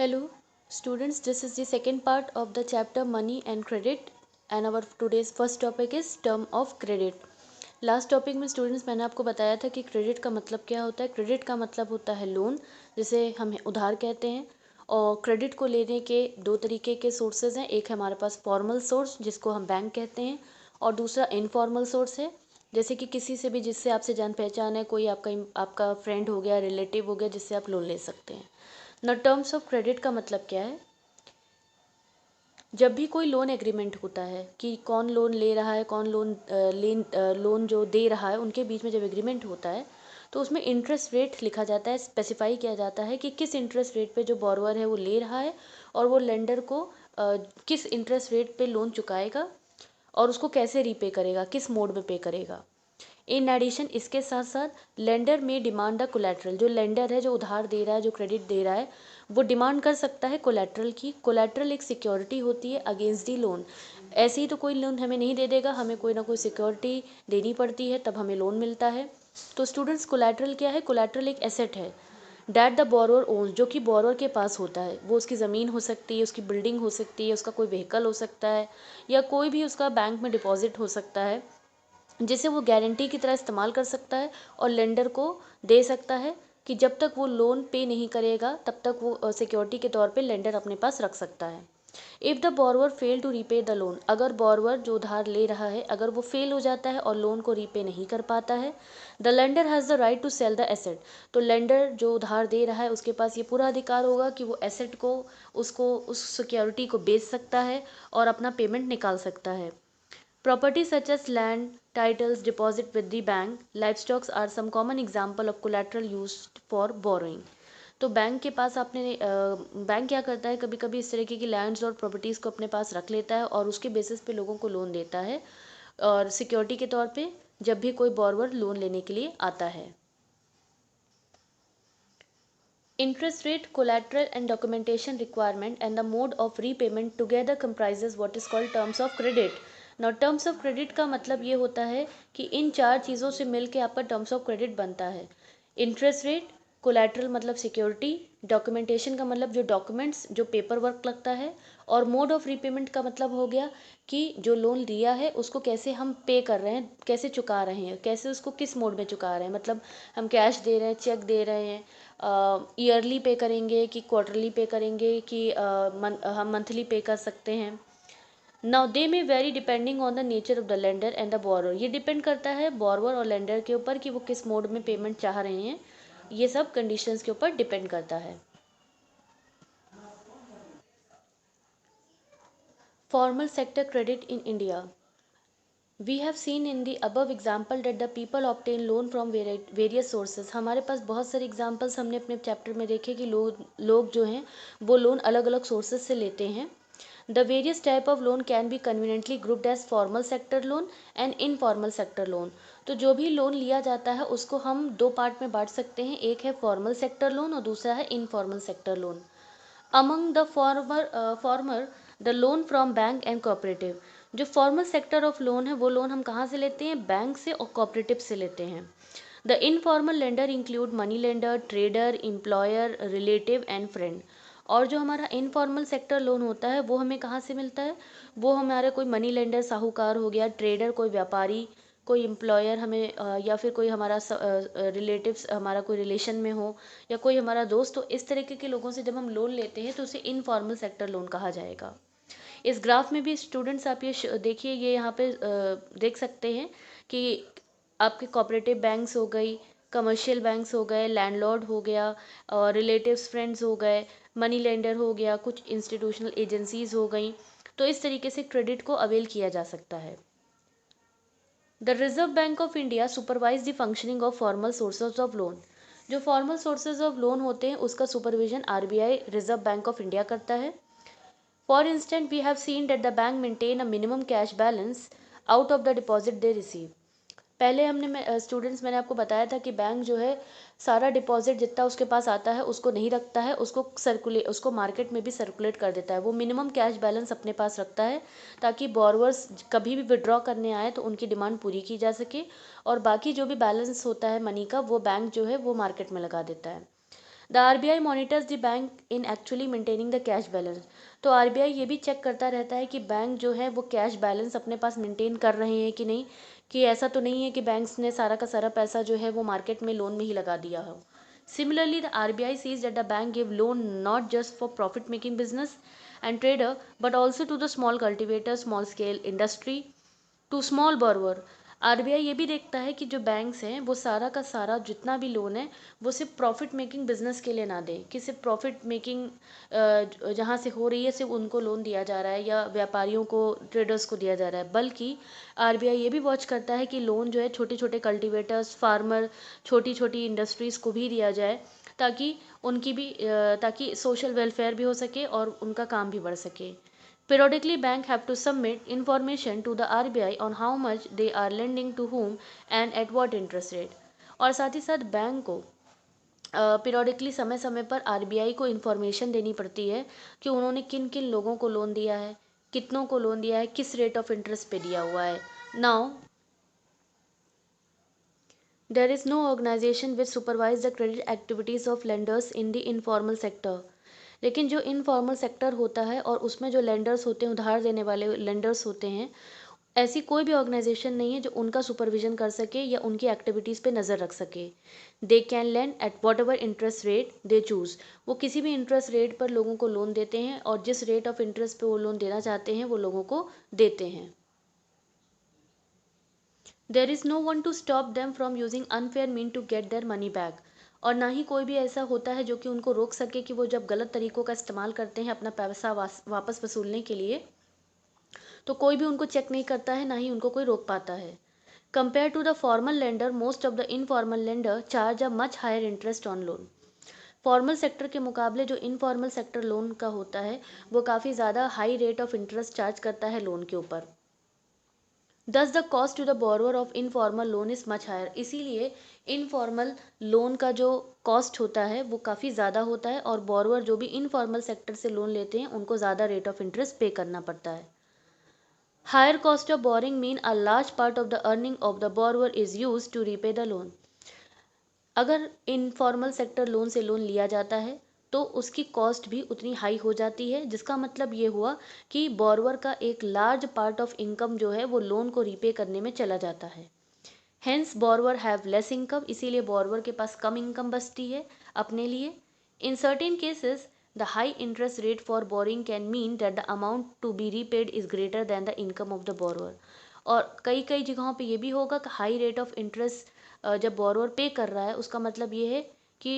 Hello, students. This is the second part of the chapter Money and Credit, and our today's first topic is Term of Credit. Last topic में students मैंने आपको बताया था कि credit का मतलब क्या होता है। क्रेडिट का मतलब होता है लोन, जिसे हम उधार कहते हैं। और क्रेडिट को लेने के दो तरीके के सोर्सेज हैं। एक है हमारे पास फॉर्मल सोर्स, जिसको हम बैंक कहते हैं, और दूसरा इनफॉर्मल सोर्स है, जैसे कि किसी से भी जिससे आपसे जान पहचान है, कोई आपका फ्रेंड हो गया, रिलेटिव हो गया, जिससे आप लोन ले सकते हैं न। टर्म्स ऑफ क्रेडिट का मतलब क्या है? जब भी कोई लोन एग्रीमेंट होता है कि कौन लोन ले रहा है, कौन लोन जो दे रहा है, उनके बीच में जब एग्रीमेंट होता है तो उसमें इंटरेस्ट रेट लिखा जाता है, स्पेसिफाई किया जाता है कि किस इंटरेस्ट रेट पे जो बोरोवर है वो ले रहा है, और वो लेंडर को किस इंटरेस्ट रेट पे लोन चुकाएगा और उसको कैसे रीपे करेगा, किस मोड में पे करेगा। इन एडिशन इसके साथ साथ लेंडर में डिमांड द कोलेट्रल, जो लेंडर है, जो उधार दे रहा है, जो क्रेडिट दे रहा है, वो डिमांड कर सकता है कोलेट्रल की। कोलेट्रल एक सिक्योरिटी होती है अगेंस्ट दी लोन। ऐसे ही तो कोई लोन हमें नहीं दे देगा, हमें कोई ना कोई सिक्योरिटी देनी पड़ती है, तब हमें लोन मिलता है। तो स्टूडेंट्स, कोलेट्रल क्या है? कोलेट्रल एक एसेट है डैट द बोरोअर ओन्स, जो कि बोरोअर के पास होता है। वो उसकी ज़मीन हो सकती है, उसकी बिल्डिंग हो सकती है, उसका कोई व्हीकल हो सकता है, या कोई भी उसका बैंक में डिपॉजिट हो सकता है, जिसे वो गारंटी की तरह इस्तेमाल कर सकता है और लेंडर को दे सकता है कि जब तक वो लोन पे नहीं करेगा तब तक वो सिक्योरिटी के तौर पे लेंडर अपने पास रख सकता है। If the borrower fail to repay the loan, अगर बोरोवर जो उधार ले रहा है अगर वो फेल हो जाता है और लोन को रीपे नहीं कर पाता है, the lender has the right to sell the asset, तो लेंडर जो उधार दे रहा है उसके पास ये पूरा अधिकार होगा कि वो एसेट को, उसको, उस सिक्योरिटी को बेच सकता है और अपना पेमेंट निकाल सकता है। Property such as land, titles, deposit with the bank, livestock are some common example of collateral used for borrowing. तो बैंक के पास आपने बैंक क्या करता है, कभी कभी इस तरीके की लैंड्स और प्रॉपर्टीज़ को अपने पास रख लेता है और उसके बेसिस पे लोगों को लोन देता है और सिक्योरिटी के तौर पे, जब भी कोई बोरोवर लोन लेने के लिए आता है। Interest rate, collateral and documentation requirement and the mode of repayment together comprises what is called terms of credit. Now terms of credit का मतलब ये होता है कि इन चार चीज़ों से मिल के आपका terms of credit बनता है। इंटरेस्ट रेट, कोलेट्रल मतलब सिक्योरिटी, डॉक्यूमेंटेशन का मतलब जो डॉक्यूमेंट्स, जो पेपर वर्क लगता है, और मोड ऑफ रीपेमेंट का मतलब हो गया कि जो लोन लिया है उसको कैसे हम पे कर रहे हैं, कैसे चुका रहे हैं, कैसे उसको किस मोड में चुका रहे हैं। मतलब हम कैश दे रहे हैं, चेक दे रहे हैं, ईयरली पे करेंगे कि क्वार्टरली पे करेंगे कि हम मंथली पे कर सकते हैं। Now they may very depending on the nature of the lender and the borrower, ये डिपेंड करता है बोरोवर और लेंडर के ऊपर कि वो किस मोड में पेमेंट चाह रहे हैं। ये सब कंडीशंस के ऊपर डिपेंड करता है। Formal sector credit in India, we have seen in the above example that the people obtain loan from various sources. हमारे पास बहुत सारे एग्जाम्पल्स हमने अपने चैप्टर में देखे कि लोग जो हैं वो लोन अलग अलग सोर्सेज से लेते हैं। The various type of loan can be conveniently grouped as formal sector loan and informal sector loan. तो जो भी लोन लिया जाता है उसको हम दो पार्ट में बांट सकते हैं, एक है फॉर्मल सेक्टर लोन और दूसरा है informal sector loan. Among the former the loan from bank and cooperative, जो फॉर्मल सेक्टर ऑफ लोन है वो लोन हम कहाँ से लेते हैं? बैंक से और कोऑपरेटिव से लेते हैं। The informal lender include money lender, trader, employer, relative and friend. और जो हमारा इनफॉर्मल सेक्टर लोन होता है वो हमें कहाँ से मिलता है? वो हमारे कोई मनी लेंडर साहूकार हो गया, ट्रेडर कोई व्यापारी, कोई एम्प्लॉयर हमें या फिर कोई हमारा रिलेटिव्स, हमारा कोई रिलेशन में हो, या कोई हमारा दोस्त हो, इस तरीके के लोगों से जब हम लोन लेते हैं तो उसे इनफॉर्मल सेक्टर लोन कहा जाएगा। इस ग्राफ में भी स्टूडेंट्स आप ये देखिए, ये यहाँ पे देख सकते हैं कि आपके कोऑपरेटिव बैंक्स हो गई, कमर्शियल बैंक्स हो गए, लैंडलॉर्ड हो गया, और रिलेटिव्स फ्रेंड्स हो गए, मनी लेंडर हो गया, कुछ इंस्टीट्यूशनल एजेंसीज हो गई। तो इस तरीके से क्रेडिट को अवेल किया जा सकता है। The reserve bank of India supervise the functioning of formal sources of loan, जो फॉर्मल सोर्सेज ऑफ लोन होते हैं उसका supervision RBI, reserve bank of India करता है। For instance, we have seen that the bank maintain a minimum cash balance out of the deposit they receive. पहले हमने students मैंने आपको बताया था कि बैंक जो है सारा डिपॉजिट जितना उसके पास आता है उसको नहीं रखता है, उसको मार्केट में भी सर्कुलेट कर देता है। वो मिनिमम कैश बैलेंस अपने पास रखता है ताकि बोरोवर्स कभी भी विड्रॉ करने आए तो उनकी डिमांड पूरी की जा सके, और बाकी जो भी बैलेंस होता है मनी का वो बैंक जो है वो मार्केट में लगा देता है। The RBI monitors the bank in actually maintaining the cash balance. तो आरबीआई ये भी चेक करता रहता है कि बैंक जो है वो कैश बैलेंस अपने पास मेंटेन कर रहे हैं कि नहीं, कि ऐसा तो नहीं है कि बैंक्स ने सारा का सारा पैसा जो है वो मार्केट में लोन में ही लगा दिया हो। Similarly, the RBI sees that the bank give loan not just for profit making business and trader but also to the small cultivator, small scale industry, to small borrower। RBI ये भी देखता है कि जो बैंक्स हैं वो सारा का सारा जितना भी लोन है वो सिर्फ प्रॉफिट मेकिंग बिजनेस के लिए ना दें, कि सिर्फ प्रॉफिट मेकिंग जहाँ से हो रही है सिर्फ उनको लोन दिया जा रहा है या व्यापारियों को, ट्रेडर्स को दिया जा रहा है, बल्कि आरबीआई ये भी वॉच करता है कि लोन जो है छोटे छोटे कल्टिवेटर्स, फार्मर, छोटी छोटी इंडस्ट्रीज़ को भी दिया जाए, ताकि उनकी भी ताकि सोशल वेलफेयर भी हो सके और उनका काम भी बढ़ सके। Periodically, bank have to submit information to the RBI on how much they are lending to whom and at what interest rate। और साथ ही साथ बैंक को पीरियडिकली समय समय पर आरबीआई को इन्फॉर्मेशन देनी पड़ती है कि उन्होंने किन किन लोगों को लोन दिया है, कितनों को लोन दिया है, किस रेट ऑफ इंटरेस्ट पे दिया हुआ है। Now there is no organization which supervise the credit activities of lenders in the informal sector. लेकिन जो इनफॉर्मल सेक्टर होता है और उसमें जो लेंडर्स होते हैं, उधार देने वाले लेंडर्स होते हैं, ऐसी कोई भी ऑर्गेनाइजेशन नहीं है जो उनका सुपरविजन कर सके या उनकी एक्टिविटीज़ पे नज़र रख सके। They can lend at whatever interest rate they choose. वो किसी भी इंटरेस्ट रेट पर लोगों को लोन देते हैं और जिस रेट ऑफ इंटरेस्ट पे वो लोन देना चाहते हैं वो लोगों को देते हैं। There is no one to stop them from using unfair mean to get their money back. और ना ही कोई भी ऐसा होता है जो कि उनको रोक सके कि वो जब गलत तरीकों का इस्तेमाल करते हैं अपना पैसा वापस वसूलने के लिए, तो कोई भी उनको चेक नहीं करता है, ना ही उनको कोई रोक पाता है। Compare to the formal lender, most of the informal lender charge a much higher interest on loan. Formal sector के मुकाबले जो इनफॉर्मल सेक्टर लोन का होता है वो काफ़ी ज़्यादा high rate of interest charge करता है लोन के ऊपर। Thus the cost to the borrower of informal loan is much higher. इसीलिए इनफॉर्मल लोन का जो कॉस्ट होता है वो काफ़ी ज़्यादा होता है और बोरोअर जो भी इनफॉर्मल सेक्टर से लोन लेते हैं उनको ज़्यादा रेट ऑफ इंटरेस्ट पे करना पड़ता है। Higher cost of borrowing mean a large part of the earning of the borrower is used to repay the loan। अगर इनफॉर्मल सेक्टर लोन से लोन लिया जाता है तो उसकी कॉस्ट भी उतनी हाई हो जाती है, जिसका मतलब ये हुआ कि बोरोवर का एक लार्ज पार्ट ऑफ इनकम जो है वो लोन को रीपे करने में चला जाता है। Hence borrower have less income, इसीलिए बोरोवर के पास कम इनकम बचती है अपने लिए। In certain cases the high interest rate for borrowing can mean that the amount to be repaid is greater than the income of the borrower। और कई कई जगहों पे ये भी होगा कि हाई रेट ऑफ इंटरेस्ट जब बोरोवर पे कर रहा है उसका मतलब ये है कि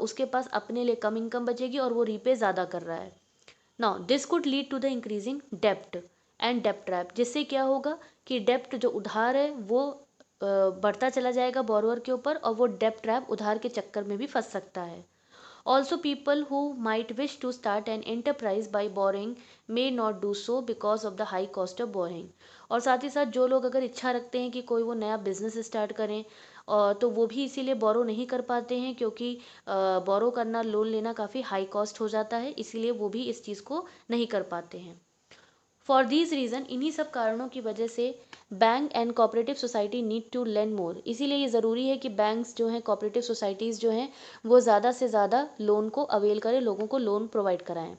उसके पास अपने लिए कम इनकम बचेगी और वो रीपे ज़्यादा कर रहा है। Now this could lead to the increasing dept and dept trap. जिससे क्या होगा कि डेप्ट जो उधार है वो बढ़ता चला जाएगा बोरोवर के ऊपर और वो डेप्ट ट्रैप उधार के चक्कर में भी फंस सकता है। Also, people who might wish to start an enterprise by borrowing may not do so because of the high cost of borrowing। और साथ ही साथ जो लोग अगर इच्छा रखते हैं कि कोई वो नया बिजनेस स्टार्ट करें और तो वो भी इसीलिए बोरो नहीं कर पाते हैं, क्योंकि बोरो करना, लोन लेना काफ़ी हाई कॉस्ट हो जाता है, इसीलिए वो भी इस चीज़ को नहीं कर पाते हैं। फॉर दीज रीज़न, इन्हीं सब कारणों की वजह से bank and cooperative society need to lend more. इसीलिए ये ज़रूरी है कि बैंक्स जो हैं, कोऑपरेटिव सोसाइटीज़ जो हैं, वो ज़्यादा से ज़्यादा लोन को अवेल करें, लोगों को लोन प्रोवाइड कराएं।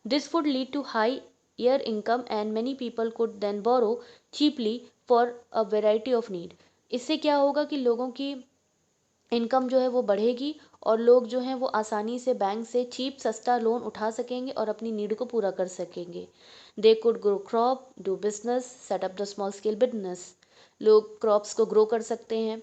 This would lead to higher income and many people could then borrow cheaply for a variety of need. इससे क्या होगा कि लोगों की इनकम जो है वो बढ़ेगी और लोग जो हैं वो आसानी से बैंक से चीप सस्ता लोन उठा सकेंगे और अपनी नीड को पूरा कर सकेंगे। They could grow crop, do business, set up the small scale business. लोग क्रॉप्स को ग्रो कर सकते हैं,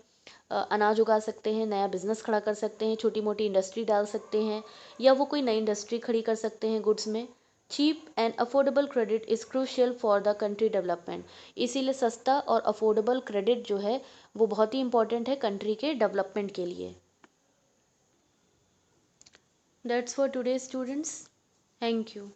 अनाज उगा सकते हैं, नया बिजनेस खड़ा कर सकते हैं, छोटी मोटी इंडस्ट्री डाल सकते हैं या वो कोई नई इंडस्ट्री खड़ी कर सकते हैं गुड्स में। Cheap and affordable credit is crucial for the country development. इसीलिए सस्ता और अफोर्डेबल क्रेडिट जो है वो बहुत ही इंपॉर्टेंट है कंट्री के डेवलपमेंट के लिए। That's for today students, thank you.